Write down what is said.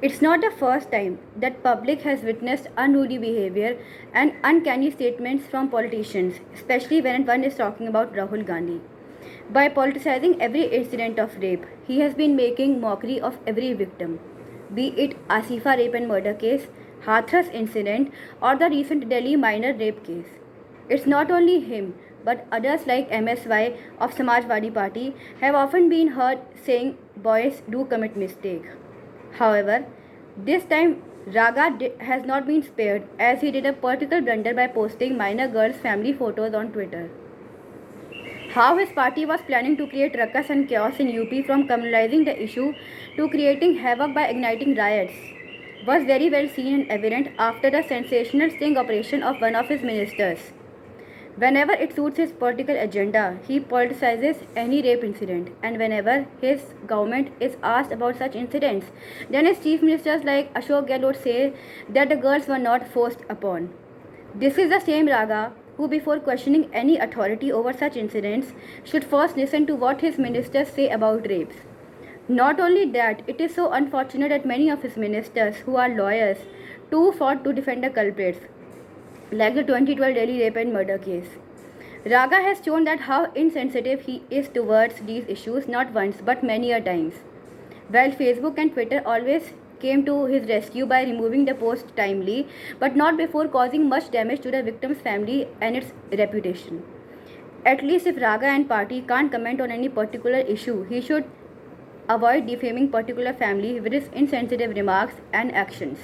It's not the first time that public has witnessed unruly behavior and uncanny statements from politicians, especially when one is talking about Rahul Gandhi. By politicizing every incident of rape, he has been making mockery of every victim, be it Asifa rape and murder case, Hathras incident, or the recent Delhi minor rape case. It's not only him, but others like MSY of Samajwadi Party have often been heard saying boys do commit mistake. However, this time has not been spared as he did a political blunder by posting minor girls' family photos on Twitter. How his party was planning to create ruckus and chaos in UP, from communalizing the issue to creating havoc by igniting riots, was very well seen and evident after the sensational sting operation of one of his ministers. Whenever it suits his political agenda, he politicizes any rape incident, and whenever his government is asked about such incidents, then his chief ministers like Ashok Gehlot say that the girls were not forced upon. This is the same Raga who, before questioning any authority over such incidents, should first listen to what his ministers say about rapes. Not only that, it is so unfortunate that many of his ministers, who are lawyers, too fought to defend the culprits, like the 2012 Delhi rape and murder case. Raga has shown that how insensitive he is towards these issues not once but many a times. While Facebook and Twitter always came to his rescue by removing the post timely, but not before causing much damage to the victim's family and its reputation. At least if Raga and party can't comment on any particular issue, he should avoid defaming particular family with his insensitive remarks and actions.